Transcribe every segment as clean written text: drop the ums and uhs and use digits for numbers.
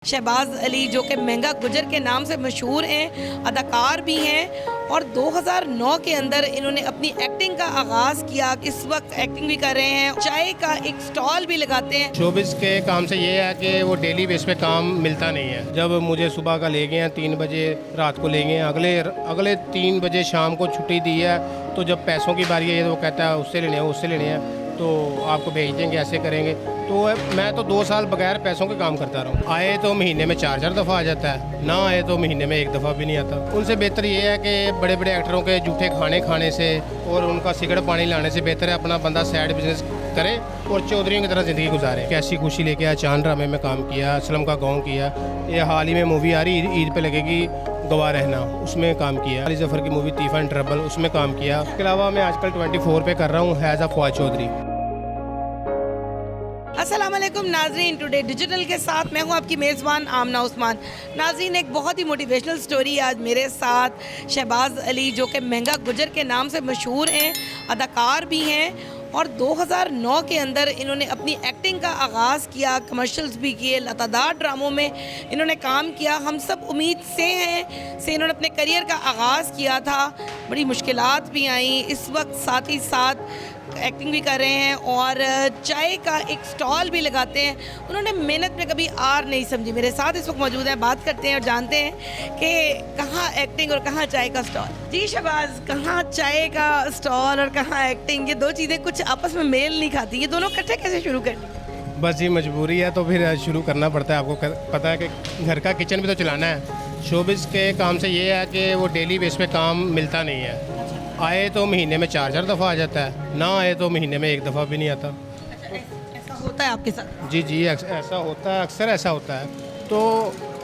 शहबाज अली जो कि महंगा गुजर के नाम से मशहूर हैं, अदाकार भी हैं और 2009 के अंदर इन्होंने अपनी एक्टिंग का आगाज़ किया। इस वक्त एक्टिंग भी कर रहे हैं, चाय का एक स्टॉल भी लगाते हैं। शोबिस के काम से ये है कि वो डेली बेस पे काम मिलता नहीं है। जब मुझे सुबह का ले गए हैं 3 बजे, रात को ले गए हैं, अगले 3 बजे शाम को छुट्टी दी है। तो जब पैसों की बारी है तो वो कहता है उससे लेने हैं तो आपको भेज देंगे, ऐसे करेंगे। तो मैं तो 2 साल बगैर पैसों के काम करता रहा हूँ। आए तो महीने में 4-4 दफ़ा आ जाता है, ना आए तो महीने में 1 दफ़ा भी नहीं आता। उनसे बेहतर ये है कि बड़े बड़े एक्टरों के जूठे खाने से और उनका सिगरेट पानी लाने से बेहतर है अपना बंदा साइड बिजनेस करे और चौधरियों की तरह ज़िंदगी गुजारे। कैसी खुशी लेके आया, चांद ड्रामे में काम किया, असलम का गाँव किया। ये हाल ही में मूवी आ रही ईद पे लगेगी गवाह रहना, उसमें काम किया। अली जफ़र की मूवी तीफ़ा एंड ट्रबल, उसमें काम किया। इसके अलावा मैं आजकल 24 पे कर रहा हूँ हैज़ अ फवाद चौधरी। अस्सलाम वालेकुम नाज़रीन, टुडे डिजिटल के साथ मैं हूं आपकी मेज़बान आमना उस्मान। नाज़रीन, एक बहुत ही मोटिवेशनल स्टोरी आज मेरे साथ। शहबाज अली जो कि महंगा गुजर के नाम से मशहूर हैं, अदाकार भी हैं और 2009 के अंदर इन्होंने अपनी एक्टिंग का आगाज़ किया, कमर्शियल्स भी किए, लतादार ड्रामों में इन्होंने काम किया। हम सब उम्मीद से इन्होंने अपने करियर का आगाज़ किया था। बड़ी मुश्किलात भी आई, इस वक्त साथ ही साथ एक्टिंग भी कर रहे हैं और चाय का एक स्टॉल भी लगाते हैं। उन्होंने मेहनत में कभी हार नहीं समझी। मेरे साथ इस वक्त मौजूद हैं, बात करते हैं और जानते हैं कि कहाँ एक्टिंग और कहाँ चाय का स्टॉल। जी शहबाज, कहाँ चाय का स्टॉल और कहाँ एक्टिंग, ये दो चीज़ें कुछ आपस में मेल नहीं खाती, ये दोनों इकट्ठे कैसे शुरू करनी? बस ये मजबूरी है तो फिर शुरू करना पड़ता है। आपको पता है कि घर का किचन भी तो चलाना है। शोबिस के काम से ये है कि वो डेली बेस पे काम मिलता नहीं है। आए तो महीने में 4-4 दफ़ा आ जाता है, ना आए तो महीने में 1 दफ़ा भी नहीं आता। ऐसा होता है आपके साथ? जी ऐसा होता है, अक्सर ऐसा होता है। तो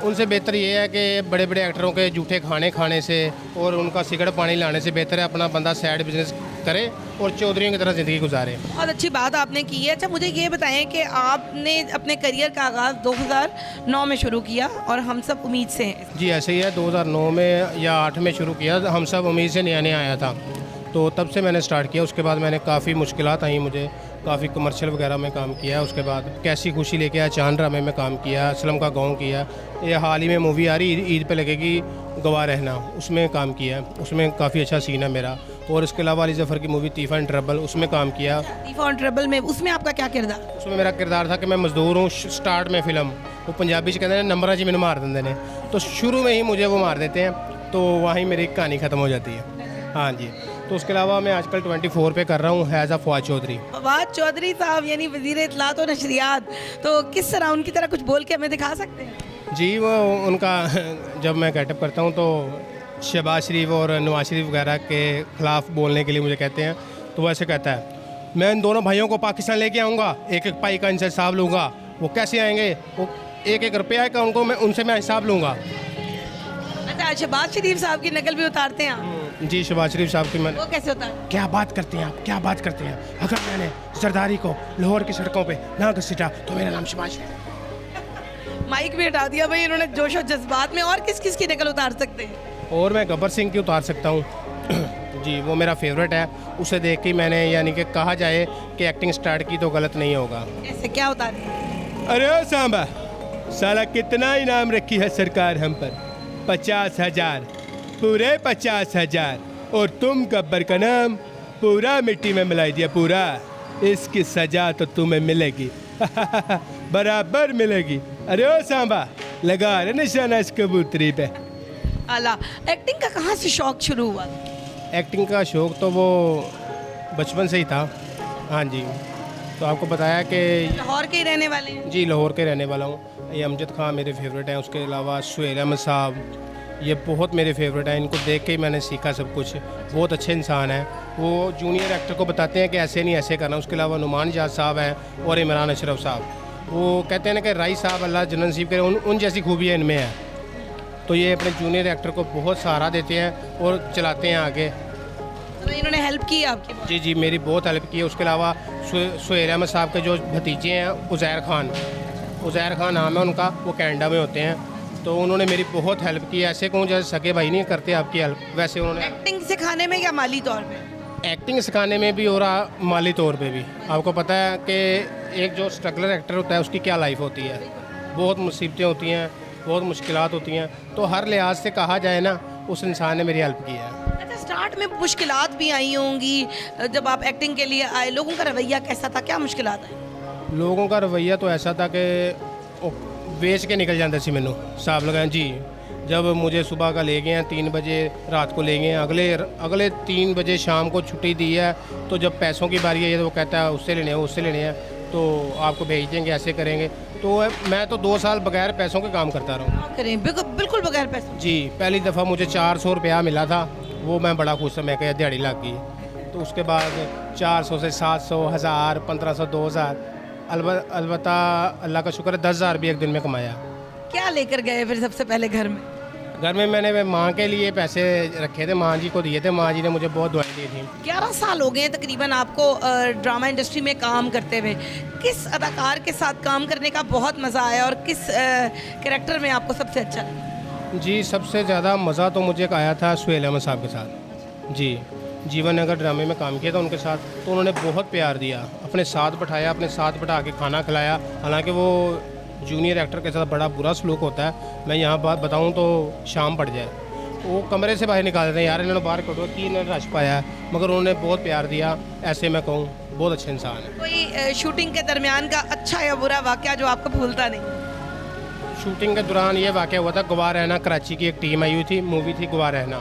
उनसे बेहतर ये है कि बड़े बड़े एक्टरों के जूठे खाने से और उनका सिगरेट पानी लाने से बेहतर है अपना बंदा साइड बिजनेस करे और चौधरियों की तरह ज़िंदगी गुजारे। बहुत अच्छी बात आपने की है। अच्छा, मुझे ये बताएं कि आपने अपने करियर का आगाज़ 2009 में शुरू किया और हम सब उम्मीद से हैं। जी ऐसे ही है, 2009 में या 8 में शुरू किया। हम सब उम्मीद से नया आया था तो तब से मैंने स्टार्ट किया। उसके बाद मैंने काफ़ी मुश्किलात आई, मुझे काफ़ी कमर्शियल वगैरह में काम किया। उसके बाद कैसी खुशी लेके आया, चांद ड्रामे में काम किया, असलम का गाँव किया। ये हाल ही में मूवी आ रही ईद पे लगेगी गवाह रहना, उसमें काम किया। उसमें काफ़ी अच्छा सीन है मेरा। और इसके अलावा अली जफ़र की मूवी तीफ़ा एंड ट्रबल, उसमें काम किया। तीफ़ा एंड ट्रबल में उसमें आपका क्या किरदार? उसमें मेरा किरदार था कि मैं मजदूर हूँ। स्टार्ट में फिल्म वो पंजाबी च कहते हैं नंबरा जी मैंने मार देंगे ने, तो शुरू में ही मुझे वो मार देते हैं, तो वहीं मेरी कहानी ख़त्म हो जाती है। हाँ जी। तो उसके अलावा मैं आजकल 24 पे कर रहा हूँ हैज़ अ फवाद चौधरी। फवाद चौधरी साहब यानी वज़ीर इत्तलात और नशरियात, तो किस तरह उनकी तरह कुछ बोल के हमें दिखा सकते हैं? जी वो उनका जब मैं गेटअप करता हूँ तो शहबाज शरीफ और नवाज शरीफ वगैरह के ख़िलाफ़ बोलने के लिए मुझे कहते हैं, तो वो ऐसे कहता है, मैं इन दोनों भाइयों को पाकिस्तान लेके आऊँगा, एक एक पाई का इनसे हिसाब लूँगा। वो कैसे आएंगे, वो 1-1 रुपया का उनसे मैं हिसाब लूँगा। अच्छा, शहबाज शरीफ साहब की नकल भी उतारते हैं आप? जी शहबाज शरीफ साहब की। वो कैसे उतारते? क्या बात करते हैं आप, क्या बात करते हैं? अगर मैंने सरदारी को लाहौर की सड़कों पे ना घसीटा तो मेरा नाम शहबाज। माइक भी हटा दिया भाई इन्होंने जोश और जज्बात में। और किस किस की नकल उतार सकते हैं? और मैं गब्बर सिंह की उतार सकता हूँ। जी वो मेरा फेवरेट है, उसे देख के मैंने यानी कि कहा जाए कि एक्टिंग स्टार्ट की तो गलत नहीं होगा। ऐसे क्या उतारे? अरे सांबा साला कितना इनाम रखी है सरकार हम पर, 50,000, पूरे 50,000, और तुम गब्बर का नाम पूरा मिट्टी में मिला दिया पूरा। इसकी सजा तो तुम्हें मिलेगी बराबर मिलेगी। अरे ओ सांबा लगा रहे निशाना इस कबूतरी पे। आला। एक्टिंग का कहाँ से शौक शुरू हुआ? एक्टिंग का शौक़ तो वो बचपन से ही था। हाँ जी। तो आपको बताया कि लाहौर के ही रहने वाले हैं? जी लाहौर के रहने वाला हूँ। ये अमजद खान मेरे फेवरेट हैं। उसके अलावा सुहेल अहमद साहब, ये बहुत मेरे फेवरेट हैं। इनको देख के ही मैंने सीखा सब कुछ। बहुत अच्छे इंसान हैं। वो जूनियर एक्टर को बताते हैं कि ऐसे नहीं ऐसे करना। उसके अलावा नुमान जाद साहब हैं और इमरान अशरफ साहब, वो कहते हैं ना कि राई साहब अल्लाह जन्नत नसीब करे, उन जैसी खूबियाँ इनमें है। तो ये अपने जूनियर एक्टर को बहुत सहारा देते हैं और चलाते हैं आगे। तो इन्होंने हेल्प की आपकी? जी मेरी बहुत हेल्प की है। उसके अलावा सुहेल अहमद साहब के जो भतीजे हैं उज़ैर खान नाम है उनका, वो कनाडा में होते हैं। तो उन्होंने मेरी बहुत हेल्प की। ऐसे कहूँ जैसे सगे भाई नहीं करते आपकी हेल्प, वैसे उन्होंने। एक्टिंग सिखाने में या माली तौर पे? एक्टिंग सिखाने में भी और माली तौर पे भी। आपको पता है कि एक जो स्ट्रगलर एक्टर होता है उसकी क्या लाइफ होती है। बहुत मुसीबतें होती हैं, बहुत मुश्किलात होती हैं, तो हर लिहाज से कहा जाए ना, उस इंसान ने मेरी हेल्प की है। अच्छा, स्टार्ट में मुश्किलात भी आई होंगी जब आप एक्टिंग के लिए आए, लोगों का रवैया कैसा था, क्या मुश्किलात आई? लोगों का रवैया तो ऐसा था कि ਵੇਚ के निकल जाते सी मैनू साहब लगाए जी। जब मुझे सुबह का ले गए हैं 3 बजे, रात को ले गए हैं, अगले 3 बजे शाम को छुट्टी दी है, तो जब पैसों की बारी आई तो वो कहता है उससे लेने हैं, उससे लेने हैं, तो आपको भेज देंगे, ऐसे करेंगे। तो मैं तो 2 साल बगैर पैसों के काम करता रहा हूँ। करें बिल्कुल बगैर पैसे। जी, पहली दफ़ा मुझे 400 रुपया मिला था, वो मैं बड़ा खुश था, मैं कहा दिहाड़ी लग गई। तो उसके बाद 400 से 700, 1000, 1500, 2000, अलबत्ता अल्लाह का शुक्र है 10,000 भी एक दिन में कमाया। क्या लेकर गए फिर सबसे पहले घर में? घर में मैंने माँ के लिए पैसे रखे थे, माँ जी को दिए थे, माँ जी ने मुझे बहुत दुआएं दी थी। 11 साल हो गए हैं तकरीबन आपको ड्रामा इंडस्ट्री में काम करते हुए। किस अदाकार के साथ काम करने का बहुत मज़ा आया और किस कैरेक्टर में आपको सबसे अच्छा लगा? जी, सबसे ज़्यादा मज़ा तो मुझे आया था सुहेल अहमद साहब के साथ। जी, जीवन नगर ड्रामे में काम किया था उनके साथ, तो उन्होंने बहुत प्यार दिया, अपने साथ बैठाया, अपने साथ बैठा के खाना खिलाया। हालांकि वो जूनियर एक्टर के साथ बड़ा बुरा सलूक होता है, मैं यहाँ बात बताऊँ तो शाम पड़ जाए, वो कमरे से बाहर निकाल देते हैं, यार इन्होंने बाहर करो कि इन्होंने रश पाया है, मगर उन्होंने बहुत प्यार दिया। ऐसे मैं कहूँ बहुत अच्छे इंसान है। कोई शूटिंग के दरमियान का अच्छा या बुरा वाक़या जो आपको भूलता नहीं? शूटिंग के दौरान ये वाक़या हुआ था, गवाह रहना कराची की एक टीम आई हुई थी, मूवी थी गवाह रहना,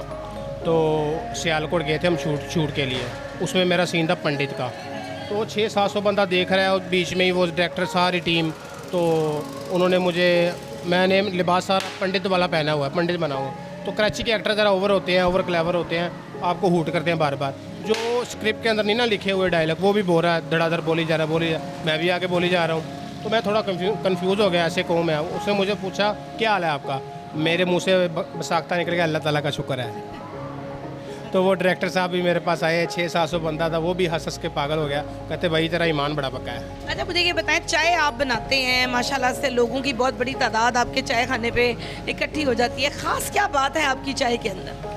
तो सियालकोट गए थे हम शूट के लिए। उसमें मेरा सीन था पंडित का, तो 600-700 बंदा देख रहा है और बीच में ही वो डायरेक्टर सारी टीम, तो उन्होंने मैंने लिबास सारा पंडित वाला पहना हुआ है, पंडित बना हुआ। तो कराची के एक्टर ज़रा ओवर होते हैं, ओवर क्लेवर होते हैं, आपको हूट करते हैं बार बार। जो स्क्रिप्ट के अंदर नहीं ना लिखे हुए डायलॉग, वो भी बोल रहा है, धड़ाधड़ बोली जा रहा है, मैं भी आके बोली जा रहा हूँ। तो मैं थोड़ा कंफ्यूज हो गया, ऐसे कहूँ मैं। उसने मुझे पूछा क्या हाल है आपका, मेरे मुँह से बसाख्ता निकल गया, अल्लाह ताला का शुक्र है। तो वो डायरेक्टर साहब भी मेरे पास आए, 600-700 बंदा था, वो भी हंस के पागल हो गया, कहते भाई तेरा ईमान बड़ा पक्का है। अच्छा, मुझे ये बताएं, चाय आप बनाते हैं, माशाल्लाह से लोगों की बहुत बड़ी तादाद आपके चाय खाने पे इकट्ठी हो जाती है, ख़ास क्या बात है आपकी चाय के अंदर?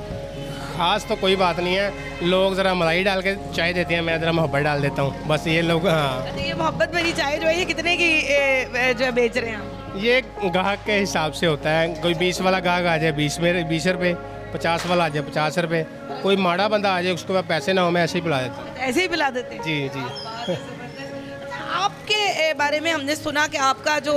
ख़ास तो कोई बात नहीं है, लोग ज़रा मलाई डाल के चाय देते हैं, मैं ज़रा मोहब्बत डाल देता हूँ, बस ये लोग। हाँ, अच्छा, ये मोहब्बत भरी चाय जो है ये कितने की जो है बेच रहे हैं आप? ये ग्राहक के हिसाब से होता है, कोई 20 वाला ग्राहक आ जाए 20 रुपये, 50 वाला आ जाए 50 रुपये, कोई माड़ा बंदा आ जाए उसके बाद पैसे ना हो, मैं ऐसे ही पिला देता हूँ। ऐसे ही पिला देते हैं? जी जी। अच्छा, आपके बारे में हमने सुना कि आपका जो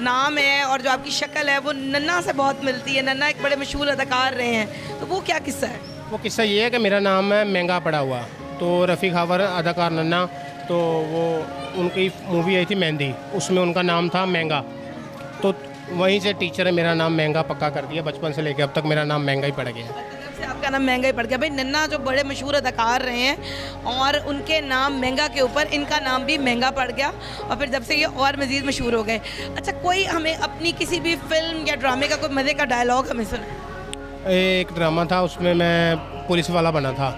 नाम है और जो आपकी शक्ल है वो नन्ना से बहुत मिलती है, नन्ना एक बड़े मशहूर अदाकार रहे हैं, तो वो क्या किस्सा है? वो किस्सा ये है कि मेरा नाम है महंगा पड़ा हुआ, तो रफ़ी खावर अदाकार नन्ना, तो वो उनकी मूवी आई थी मेहंदी, उसमें उनका नाम था महंगा, तो वहीं से टीचर ने मेरा नाम महंगा पक्का कर दिया, बचपन से लेकर अब तक मेरा नाम महंगा ही पड़ गया। से आपका नाम महंगा ही पड़ गया। भाई नन्ना जो बड़े मशहूर अदाकार रहे हैं और उनके नाम महंगा के ऊपर इनका नाम भी महंगा पड़ गया और फिर जब से ये और मज़ीद मशहूर हो गए। अच्छा, कोई हमें अपनी किसी भी फिल्म या ड्रामे का कोई मज़े का डायलॉग हमें सुना? एक ड्रामा था, उसमें मैं पुलिस वाला बना था,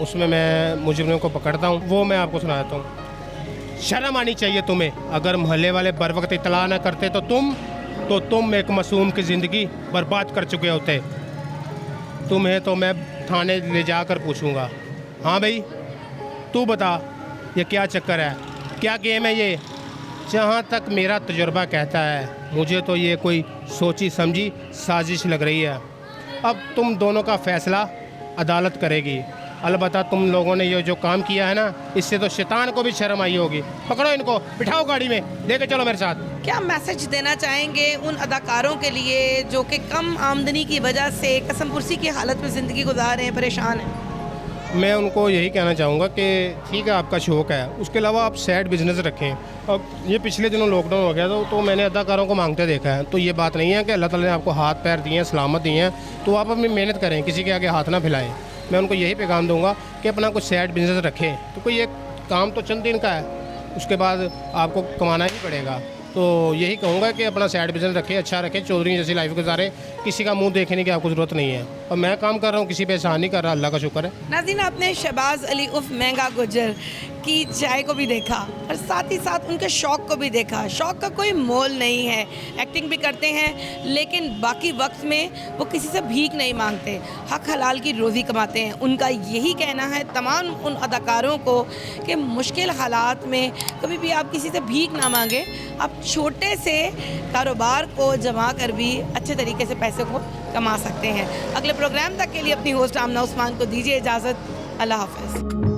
उसमें मैं मुजरिमों को पकड़ता हूँ, वो मैं आपको सुना देता हूँ। शर्म आनी चाहिए तुम्हें, अगर मोहल्ले वाले बर वक्त इतला न करते तो तुम एक मासूम की ज़िंदगी बर्बाद कर चुके होते। तुम्हें तो मैं थाने ले जाकर पूछूंगा, हाँ भाई तू बता ये क्या चक्कर है, क्या गेम है ये? जहाँ तक मेरा तजुर्बा कहता है, मुझे तो ये कोई सोची समझी साजिश लग रही है। अब तुम दोनों का फ़ैसला अदालत करेगी। अलबत्ता तुम लोगों ने ये जो काम किया है ना, इससे तो शैतान को भी शर्म आई होगी। पकड़ो इनको, बिठाओ गाड़ी में, लेके चलो मेरे साथ। क्या मैसेज देना चाहेंगे उन अदाकारों के लिए जो कि कम आमदनी की वजह से कसम पुरसी की हालत में ज़िंदगी गुजार रहे हैं, परेशान हैं? मैं उनको यही कहना चाहूँगा कि ठीक है आपका शौक़ है, उसके अलावा आप साइड बिजनेस रखें। अब ये पिछले दिनों लॉकडाउन हो गया तो मैंने अदाकारों को मांगते देखा है, तो ये बात नहीं है कि अल्लाह ताला ने आपको हाथ पैर दिए हैं, सलामत दिए हैं, तो आप अपनी मेहनत करें, किसी के आगे हाथ ना फैलाएं। मैं उनको यही पैगाम दूंगा कि अपना कुछ साइड बिजनेस रखें, तो कोई एक काम तो चंद दिन का है, उसके बाद आपको कमाना ही पड़ेगा। तो यही कहूँगा कि अपना साइड बिजनेस रखें, अच्छा रखें, चौधरी जैसी लाइफ गुजारें, किसी का मुंह देखने की आपको ज़रूरत नहीं है। और मैं काम कर रहा हूँ, किसी पे एहसान नहीं कर रहा, अल्लाह का शुक्र है। नाज़रीन, आपने शहबाज़ अली उर्फ महंगा गुजर की चाय को भी देखा और साथ ही साथ उनके शौक़ को भी देखा। शौक़ का कोई मोल नहीं है, एक्टिंग भी करते हैं लेकिन बाकी वक्त में वो किसी से भीख नहीं मांगते, हक हलाल की रोज़ी कमाते हैं। उनका यही कहना है तमाम उन अदाकारों को कि मुश्किल हालात में कभी भी आप किसी से भीख ना मांगे, आप छोटे से कारोबार को जमा कर भी अच्छे तरीके से पैसे को कमा सकते हैं। अगले प्रोग्राम तक के लिए अपनी होस्ट आमना उस्मान को दीजिए इजाज़त। अल्लाह हाफ़िज़।